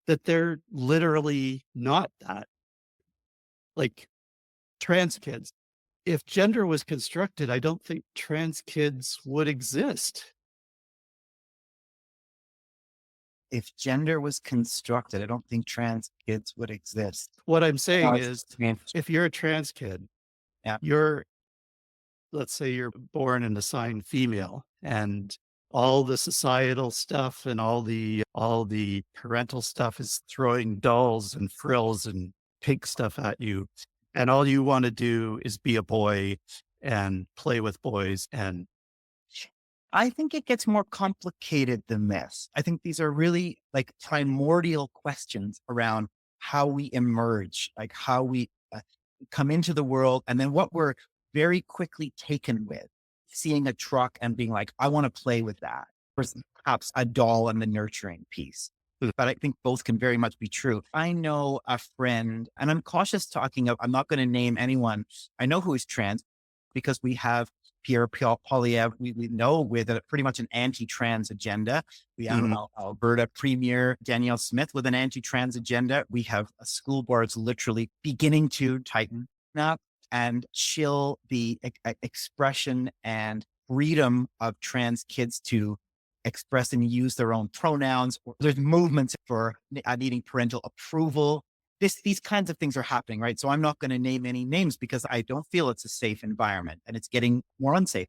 Speaker 2: that they're literally not that? Like trans kids. If gender was constructed, I don't think trans kids would exist.
Speaker 1: If gender was constructed, I don't think trans kids would exist.
Speaker 2: What I'm saying
Speaker 1: It's
Speaker 2: is,
Speaker 1: interesting.
Speaker 2: if you're a trans kid,
Speaker 1: Yeah.
Speaker 2: you're, let's say you're born and assigned female, and all the societal stuff and all the parental stuff is throwing dolls and frills and pink stuff at you. And all you want to do is be a boy and play with boys. And
Speaker 1: I think it gets more complicated than this. I think these are really like primordial questions around how we emerge, like how we come into the world, and then what we're very quickly taken with, seeing a truck and being like, I want to play with that, versus perhaps a doll and the nurturing piece. But I think both can very much be true. I know a friend, and I'm cautious talking of, I'm not going to name anyone I know who is trans because we have Pierre Poilievre, we know with pretty much an anti-trans agenda. We have Alberta Premier Danielle Smith with an anti-trans agenda. We have school boards literally beginning to tighten up and chill the expression and freedom of trans kids to express and use their own pronouns. There's movements for needing parental approval. These kinds of things are happening, right? So I'm not going to name any names because I don't feel it's a safe environment and it's getting more unsafe.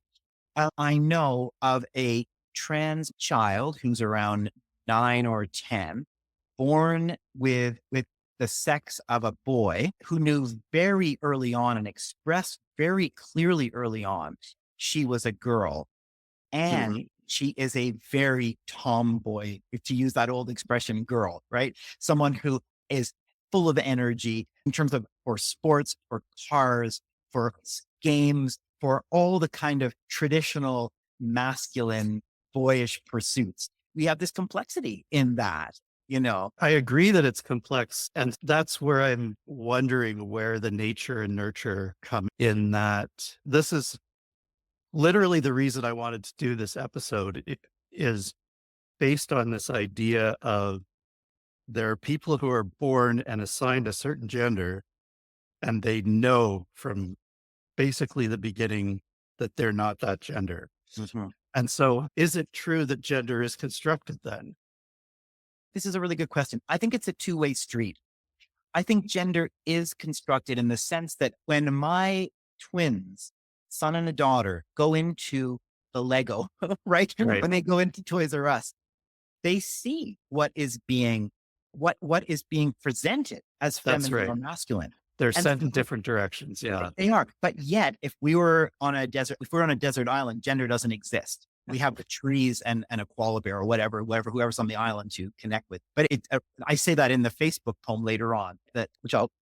Speaker 1: I know of a trans child who's around 9 or 10, born with the sex of a boy, who knew very early on and expressed very clearly early on she was a girl. And she is a very tomboy, if to use that old expression, girl, right? Someone who is full of energy in terms of for sports, for cars, for games, for all the kind of traditional masculine boyish pursuits. We have this complexity in that. you know?
Speaker 2: I agree that it's complex. And that's where I'm wondering where the nature and nurture come in, that this is literally the reason I wanted to do this episode. It is based on this idea of there are people who are born and assigned a certain gender, and they know from basically the beginning that they're not that gender.
Speaker 1: Mhm.
Speaker 2: And so is it true that gender is constructed then?
Speaker 1: This is a really good question. I think it's a two-way street. I think gender is constructed in the sense that when my twins, son and a daughter, go into the Lego, right?
Speaker 2: Right.
Speaker 1: When they go into Toys R Us, they see what is being presented as
Speaker 2: That's
Speaker 1: feminine
Speaker 2: right.
Speaker 1: or masculine.
Speaker 2: They're
Speaker 1: And
Speaker 2: sent in
Speaker 1: so
Speaker 2: different directions. Yeah.
Speaker 1: they are. But yet, if we're on a desert island, gender doesn't exist. We have the trees and a koala bear or whoever's on the island to connect with. But I say that in the Facebook poem later on,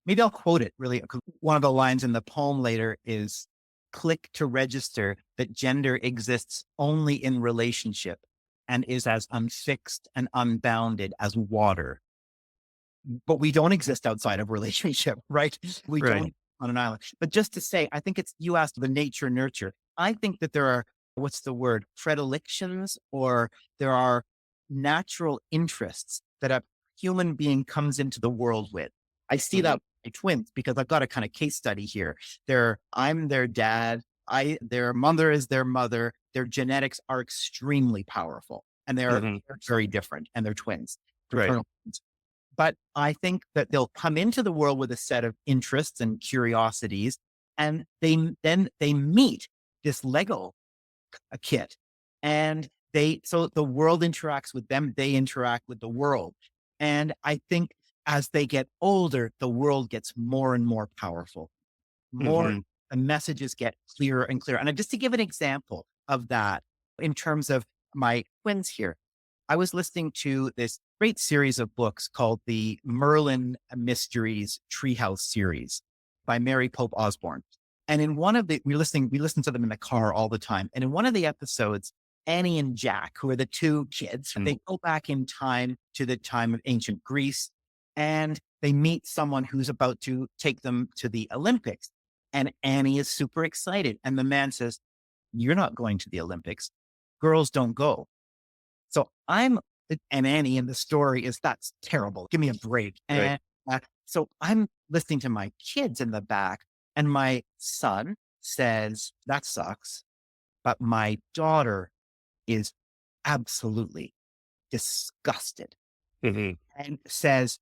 Speaker 1: maybe I'll quote it really. 'Cause one of the lines in the poem later is, click to register that gender exists only in relationship and is as unfixed and unbounded as water. But we don't exist outside of relationship, right? We
Speaker 2: Right.
Speaker 1: don't on an island. But just to say, I think you asked the nature nurture. I think that there are, what's the word, predilections, or there are natural interests that a human being comes into the world with. I see that
Speaker 2: Mhm.
Speaker 1: with my twins because I've got a kind of case study here. I'm their dad. Their mother is their mother. Their genetics are extremely powerful, and
Speaker 2: Mhm.
Speaker 1: they're very different, and they're twins,
Speaker 2: Right.
Speaker 1: fraternal twins. But I think that they'll come into the world with a set of interests and curiosities, and they meet this Lego kit, and so the world interacts with them, they interact with the world. And I think as they get older, the world gets more and more powerful. More
Speaker 2: Mhm.
Speaker 1: the messages get clearer and clearer. And just to give an example of that, in terms of my twins here, I was listening to this great series of books called the Merlin Mysteries Treehouse series by Mary Pope Osborne. And in one of we listen to them in the car all the time. And in one of the episodes, Annie and Jack, who are the two kids,
Speaker 2: Mm.
Speaker 1: they go back in time to the time of ancient Greece, and they meet someone who's about to take them to the Olympics. And Annie is super excited. And the man says, "You're not going to the Olympics. Girls don't go." So and Annie in the story is, that's terrible. Give me a break.
Speaker 2: Right.
Speaker 1: And so I'm listening to my kids in the back, and my son says, "That sucks." But my daughter is absolutely disgusted
Speaker 2: Mhm.
Speaker 1: and says,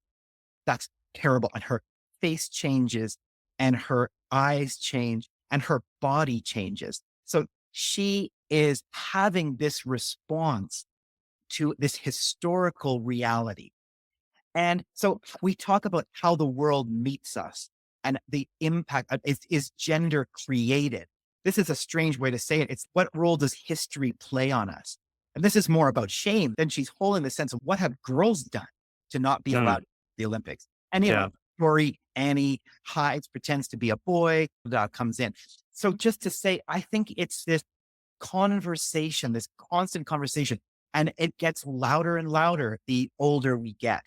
Speaker 1: "That's terrible." And her face changes, and her eyes change, and her body changes. So she is having this response to this historical reality. And so we talk about how the world meets us and the impact is gender created. This is a strange way to say it. It's, what role does history play on us? And this is more about shame than she's holding the sense of, what have girls done to not be allowed
Speaker 2: Mm.
Speaker 1: to the Olympics? And,
Speaker 2: Yeah.
Speaker 1: Tori, Annie hides, pretends to be a boy, that comes in. So just to say, I think it's this conversation, this constant conversation, and it gets louder and louder the older we get.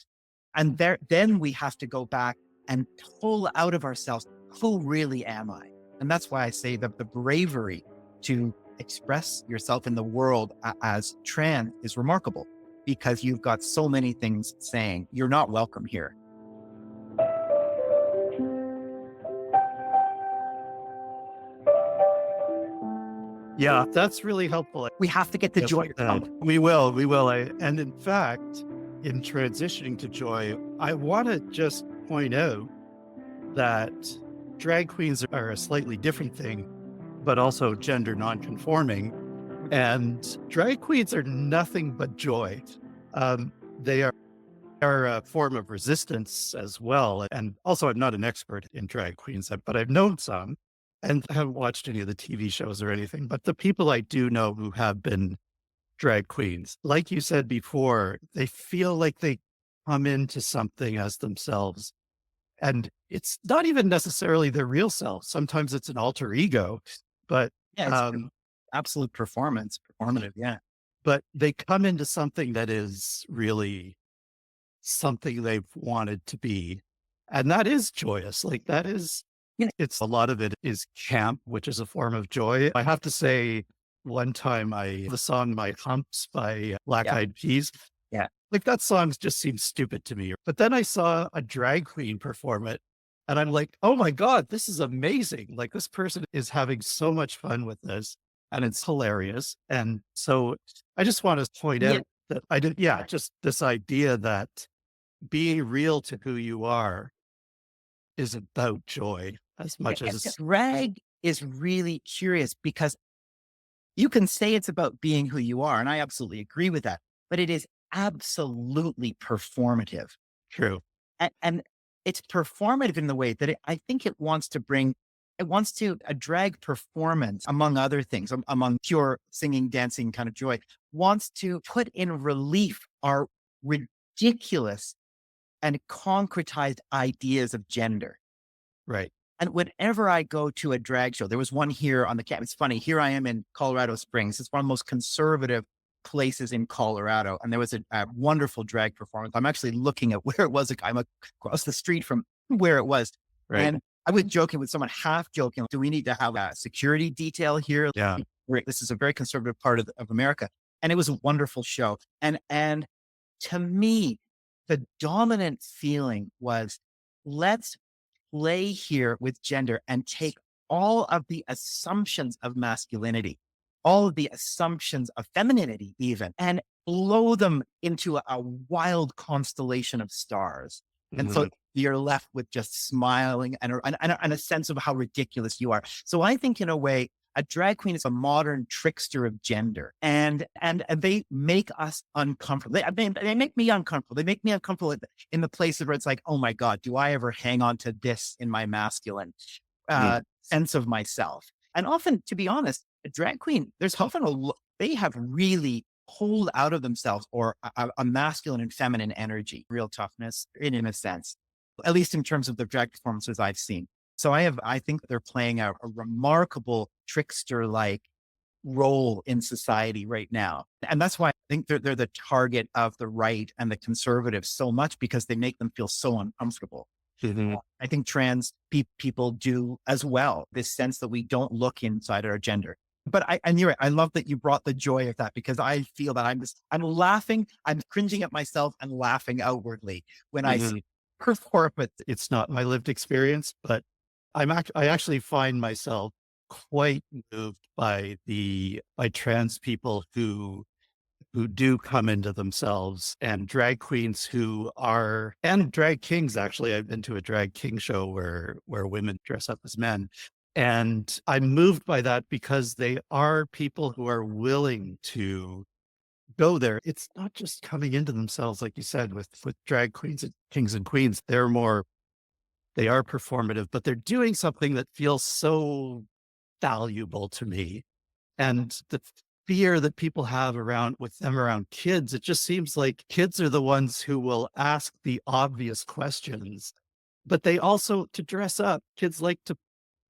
Speaker 1: And then we have to go back and pull out of ourselves, who really am I? And that's why I say that the bravery to express yourself in the world as trans is remarkable, because you've got so many things saying you're not welcome here.
Speaker 2: Yeah. That's really helpful.
Speaker 1: We have to get the
Speaker 2: Yes,
Speaker 1: joy to come.
Speaker 2: we will. We will. And in fact, in transitioning to joy, I want to just point out that drag queens are a slightly different thing, but also gender nonconforming. And drag queens are nothing but joy. They are a form of resistance as well. And also, I'm not an expert in drag queens, but I've known some, and I haven't watched any of the TV shows or anything. But the people I do know who have been drag queens, like you said before, they feel like they come into something as themselves. And it's not even necessarily their real self. Sometimes it's an alter ego, but
Speaker 1: Yeah, it's
Speaker 2: um,
Speaker 1: absolute performative. Yeah.
Speaker 2: but they come into something that is really something they've wanted to be. And that is joyous. Like that is,
Speaker 1: Yeah.
Speaker 2: it's a lot of it is camp, which is a form of joy. I have to say, one time the song My Humps by Black
Speaker 1: Yeah.
Speaker 2: Eyed Peas,
Speaker 1: Yeah.
Speaker 2: like that song just seems stupid to me. But then I saw a drag queen perform it and I'm like, oh my God, this is amazing. Like this person is having so much fun with this and it's hilarious. And so I just want to point
Speaker 1: Yeah.
Speaker 2: out that I did, yeah, just this idea that being real to who you are is about joy as
Speaker 1: Yeah.
Speaker 2: much
Speaker 1: And
Speaker 2: as
Speaker 1: drag is really curious because you can say it's about being who you are, and I absolutely agree with that, but it is absolutely performative.
Speaker 2: true.
Speaker 1: And it's performative in the way that I think it wants to bring, it wants to, a drag performance, among other things, among pure singing, dancing kind of joy, wants to put in relief our ridiculous and concretized ideas of gender.
Speaker 2: Right.
Speaker 1: And whenever I go to a drag show, there was one here on the camp. It's funny. Here I am in Colorado Springs. It's one of the most conservative places in Colorado. And there was a wonderful drag performance. I'm actually looking at where it was. I'm across the street from where it was.
Speaker 2: Right.
Speaker 1: And I was joking with someone, half joking, do we need to have a security detail here?
Speaker 2: Yeah.
Speaker 1: This is a very conservative part of America. And it was a wonderful show. And to me, the dominant feeling was, let's play here with gender and take all of the assumptions of masculinity, all of the assumptions of femininity, even, and blow them into a wild constellation of stars. And so
Speaker 2: Mhm.
Speaker 1: you're left with just smiling and a sense of how ridiculous you are. So I think, in a way, a drag queen is a modern trickster of gender, and they make us uncomfortable. They make me uncomfortable. They make me uncomfortable in the places where it's like, oh my God, do I ever hang on to this in my masculine
Speaker 2: Mm.
Speaker 1: sense of myself? And often, to be honest, a drag queen, there's often they have really pulled out of themselves or a masculine and feminine energy, real toughness in a sense, at least in terms of the drag performances I've seen. So I think they're playing a remarkable trickster like role in society right now. And that's why I think they're the target of the right and the conservatives so much, because they make them feel so uncomfortable.
Speaker 2: Mhm.
Speaker 1: I think trans people do as well, this sense that we don't look inside our gender. But and you're right. I love that you brought the joy of that, because I feel that I'm laughing, I'm cringing at myself and laughing outwardly when I
Speaker 2: Mhm.
Speaker 1: see performance.
Speaker 2: It's not my lived experience, but I actually find myself quite moved by by trans people who do come into themselves, and drag queens who are, and drag kings. Actually, I've been to a drag king show where women dress up as men. And I'm moved by that because they are people who are willing to go there. It's not just coming into themselves, like you said, with drag queens and kings and queens. They are performative, but they're doing something that feels so valuable to me. And the fear that people have around with them around kids, it just seems like kids are the ones who will ask the obvious questions, but they also, to dress up, kids like to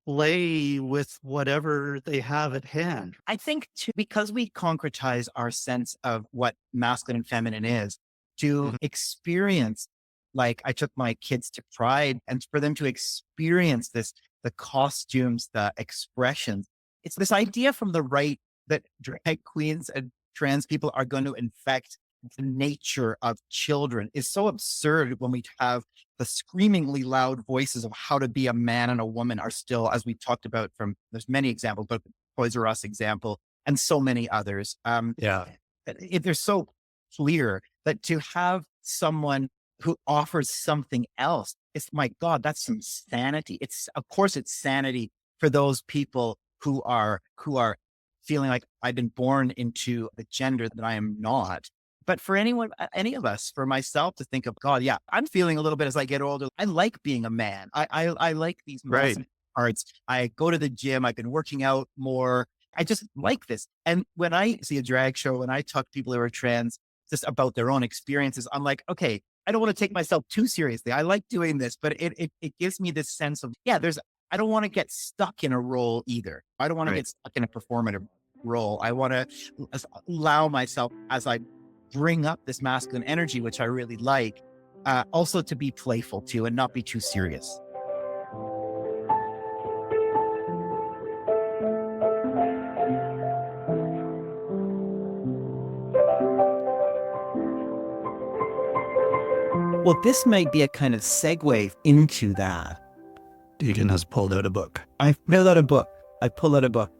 Speaker 2: play with whatever they have at hand.
Speaker 1: I think too, because we concretize our sense of what masculine and feminine is, to
Speaker 2: Mhm.
Speaker 1: experience, like I took my kids to Pride, and for them to experience this, the costumes, the expressions, it's this idea from the right that drag queens and trans people are going to infect the nature of children is so absurd, when we have the screamingly loud voices of how to be a man and a woman are still, as we talked about, from there's many examples, but Toys R Us example, and so many others.
Speaker 2: Yeah.
Speaker 1: They're so clear that to have someone who offers something else, it's, my God, that's some sanity. It's, of course, it's sanity for those people who are feeling like, I've been born into a gender that I am not. But for anyone, any of us, for myself to think of, God, yeah, I'm feeling a little bit as I get older. I like being a man. I like these
Speaker 2: Right.
Speaker 1: masculine parts. I go to the gym. I've been working out more. I just like this. And when I see a drag show, when I talk to people who are trans, just about their own experiences, I'm like, okay, I don't want to take myself too seriously. I like doing this, but it gives me this sense of, yeah, I don't want to get stuck in a role either. I don't want to
Speaker 2: Right.
Speaker 1: get stuck in a performative role. I want to allow myself, as I bring up this masculine energy, which I really like, also to be playful too and not be too serious. Well, this might be a kind of segue into that.
Speaker 2: Degan has pulled out a book.
Speaker 1: I pulled out a book. I pulled out a book.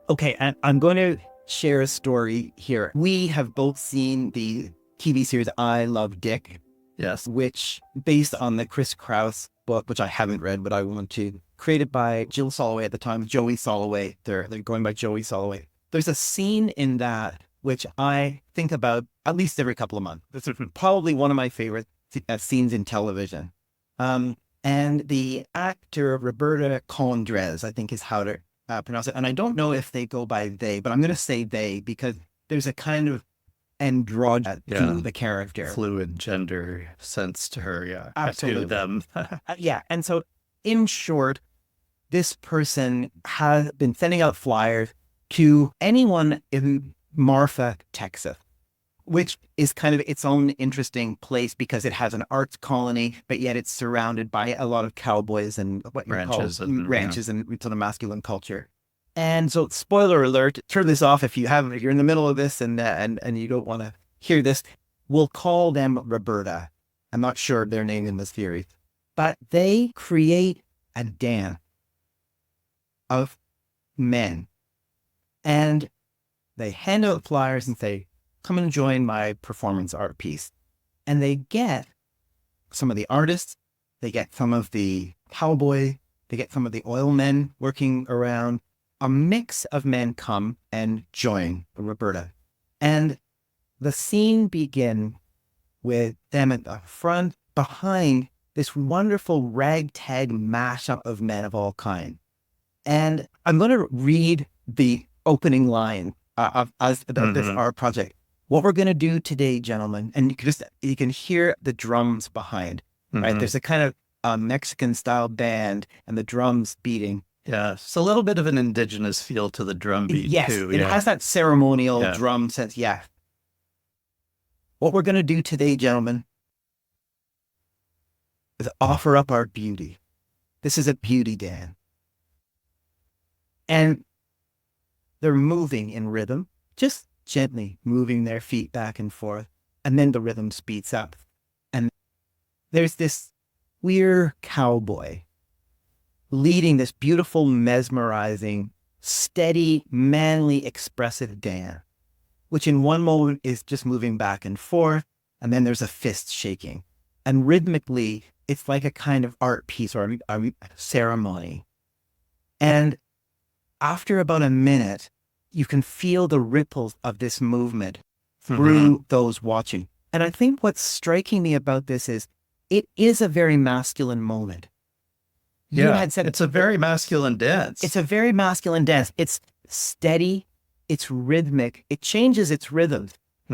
Speaker 1: Okay, and I'm going to share a story here. We have both seen the TV series I Love Dick,
Speaker 2: Yes.
Speaker 1: which based on the Chris Kraus book, which I haven't read, but I want to, created by Jill Soloway at the time, Joey Soloway. They're going by Joey Soloway. There's a scene in that which I think about at least every couple of months. This is probably one of my favorite scenes in television. And the actor Roberta Colindrez, I think is how to pronounce it. And I don't know if they go by they, but I'm going to say they because there's a kind of androgynous to the character.
Speaker 2: Fluid gender sense to her, yeah.
Speaker 1: Absolutely.
Speaker 2: To them.
Speaker 1: Yeah. And so in short, this person has been sending out flyers to anyone in Marfa, Texas, which is kind of its own interesting place because it has an arts colony, but yet it's surrounded by a lot of cowboys and what you call ranches and sort of masculine culture. And so, spoiler alert, turn this off if you're in the middle of this and you don't want to hear this. We'll call them Roberta. I'm not sure their name in this series, but they create a dance of men and they hand out flyers and say, come and join my performance art piece. And they get some of the artists, they get some of the cowboy, they get some of the oil men working around. A mix of men come and join Roberta. And the scene begins with them at the front, behind this wonderful ragtag mashup of men of all kinds. And I'm going to read the opening line about this art project. What we're going to do today, gentlemen, and you can hear the drums behind, right? There's a kind of Mexican style band and the drums beating.
Speaker 2: Yeah, it's a little bit of an indigenous feel to the drum beat too.
Speaker 1: It has that ceremonial drum sense. Yeah. What we're going to do today, gentlemen, is offer up our beauty. This is a beauty dance. And they're moving in rhythm, just gently moving their feet back and forth. And then the rhythm speeds up. And there's this queer cowboy leading this beautiful, mesmerizing, steady, manly, expressive dance, which in one moment is just moving back and forth. And then there's a fist shaking. And rhythmically, it's like a kind of art piece or a ceremony. And after about a minute, you can feel the ripples of this movement through those watching. And I think what's striking me about this is it is a very masculine moment. You had said
Speaker 2: it's a very masculine dance.
Speaker 1: It's a very masculine dance. It's steady. It's rhythmic. It changes its rhythms.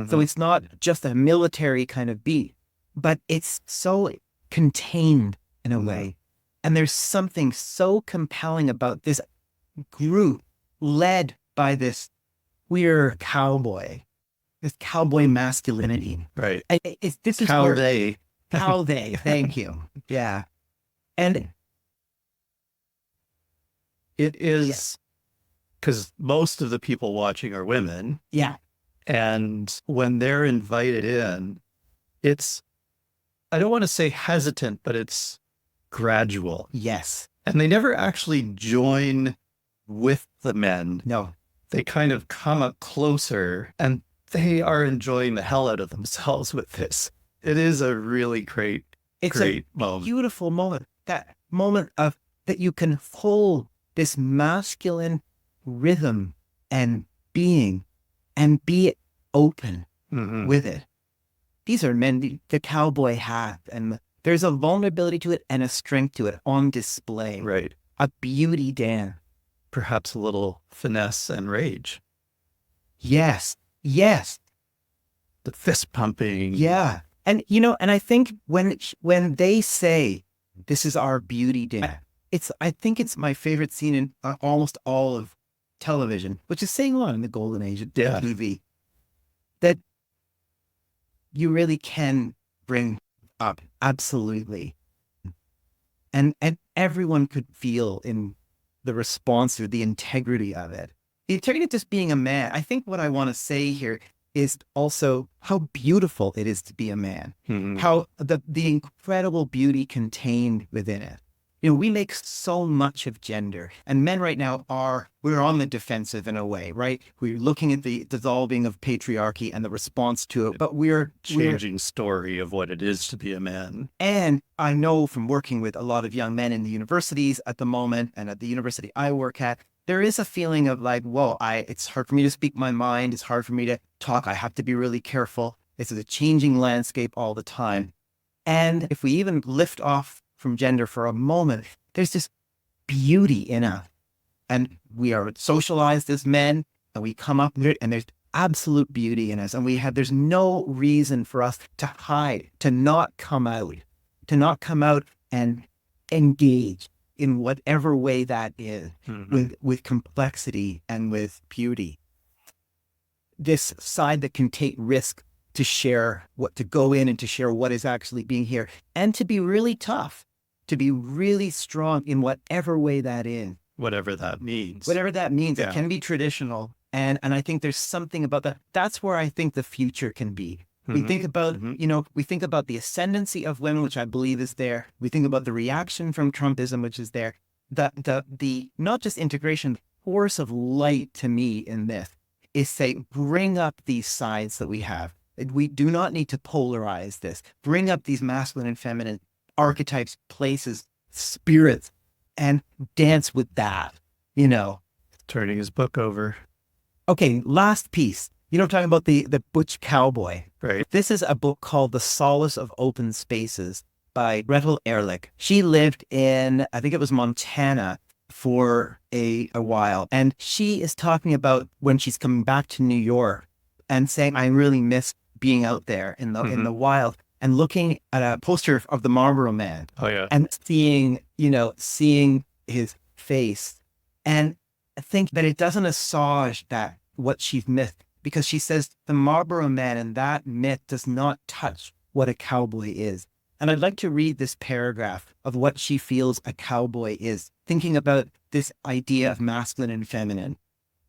Speaker 1: So it's not just a military kind of beat, but it's so contained in a way. And there's something so compelling about this group led by this queer cowboy, this cowboy masculinity.
Speaker 2: Right.
Speaker 1: This is
Speaker 2: How they.
Speaker 1: Thank you. Yeah. And
Speaker 2: it is because most of the people watching are women.
Speaker 1: Yeah.
Speaker 2: And when they're invited in, it's, I don't want to say hesitant, but it's gradual.
Speaker 1: Yes.
Speaker 2: And they never actually join with the men.
Speaker 1: No.
Speaker 2: They kind of come up closer and they are enjoying the hell out of themselves with this. It is a really great moment.
Speaker 1: Beautiful moment. That moment of that you can hold this masculine rhythm and being and be open with it. These are men, the cowboy hat, and there's a vulnerability to it and a strength to it on display.
Speaker 2: Right.
Speaker 1: A beauty dance.
Speaker 2: Perhaps a little finesse and rage.
Speaker 1: Yes. Yes.
Speaker 2: The fist pumping.
Speaker 1: Yeah. And, and I think when they say, this is our beauty dance, I think it's my favorite scene in almost all of television, which is saying a lot in the golden age of TV, that you really can bring up. Absolutely. And everyone could feel in the response or the integrity of it. The integrity of just being a man. I think what I want to say here is also how beautiful it is to be a man, how the incredible beauty contained within it. You know, we make so much of gender, and men right now we're on the defensive in a way, right? We're looking at the dissolving of patriarchy and the response to it, but we're
Speaker 2: changing story of what it is to be a man.
Speaker 1: And I know from working with a lot of young men in the universities at the moment, and at the university I work at, there is a feeling of like, whoa, it's hard for me to speak my mind. It's hard for me to talk. I have to be really careful. This is a changing landscape all the time. And if we even lift off from gender for a moment, there's this beauty in us. And we are socialized as men, and we come up with it, and there's absolute beauty in us. And there's no reason for us to hide, to not come out and engage in whatever way that is, with complexity and with beauty. This side that can take risk to share to go in and to share what is actually being here, and to be really tough, to be really strong in whatever way that is.
Speaker 2: Whatever that means.
Speaker 1: Yeah. It can be traditional. And I think there's something about that. That's where I think the future can be. We think about, we think about the ascendancy of women, which I believe is there. We think about the reaction from Trumpism, which is there. The not just integration, force of light to me in this is say, bring up these sides that we have. We do not need to polarize this. Bring up these masculine and feminine archetypes, places, spirits, and dance with that,
Speaker 2: Turning his book over.
Speaker 1: Okay, last piece. I'm talking about the butch cowboy.
Speaker 2: Right.
Speaker 1: This is a book called The Solace of Open Spaces by Gretel Ehrlich. She lived in, I think it was Montana, for a while. And she is talking about when she's coming back to New York and saying, I really miss being out there in the wild, and looking at a poster of the Marlboro Man.
Speaker 2: Oh, yeah.
Speaker 1: And seeing his face. And I think that it doesn't assuage what she's missed, because she says the Marlboro Man and that myth does not touch what a cowboy is. And I'd like to read this paragraph of what she feels a cowboy is, thinking about this idea of masculine and feminine.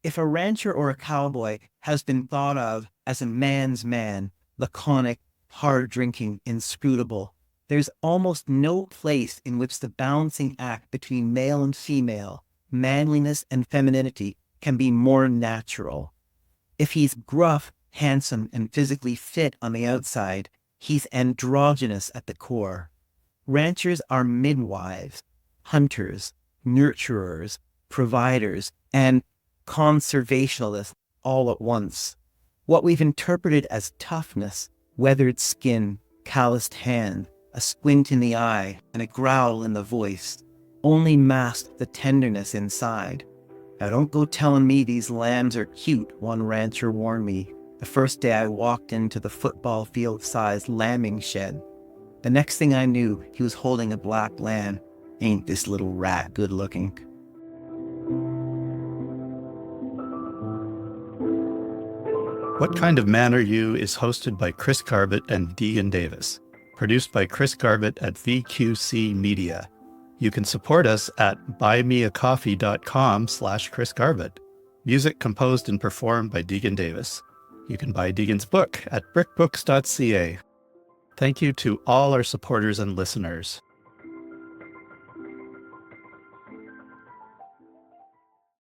Speaker 1: If a rancher or a cowboy has been thought of as a man's man, laconic, hard-drinking, inscrutable, there's almost no place in which the balancing act between male and female, manliness and femininity, can be more natural. If he's gruff, handsome, and physically fit on the outside, he's androgynous at the core. Ranchers are midwives, hunters, nurturers, providers, and conservationalists all at once. What we've interpreted as toughness, weathered skin, calloused hand, a squint in the eye, and a growl in the voice, only mask the tenderness inside. Now don't go telling me these lambs are cute, one rancher warned me the first day I walked into the football field-sized lambing shed. The next thing I knew, he was holding a black lamb. Ain't this little rat good looking?
Speaker 2: What Kind of Man Are You is hosted by Chris Garbett and Degan Davis. Produced by Chris Garbett at VQC Media. You can support us at buymeacoffee.com/Chris Garbett. Music composed and performed by Degan Davis. You can buy Degan's book at brickbooks.ca. Thank you to all our supporters and listeners.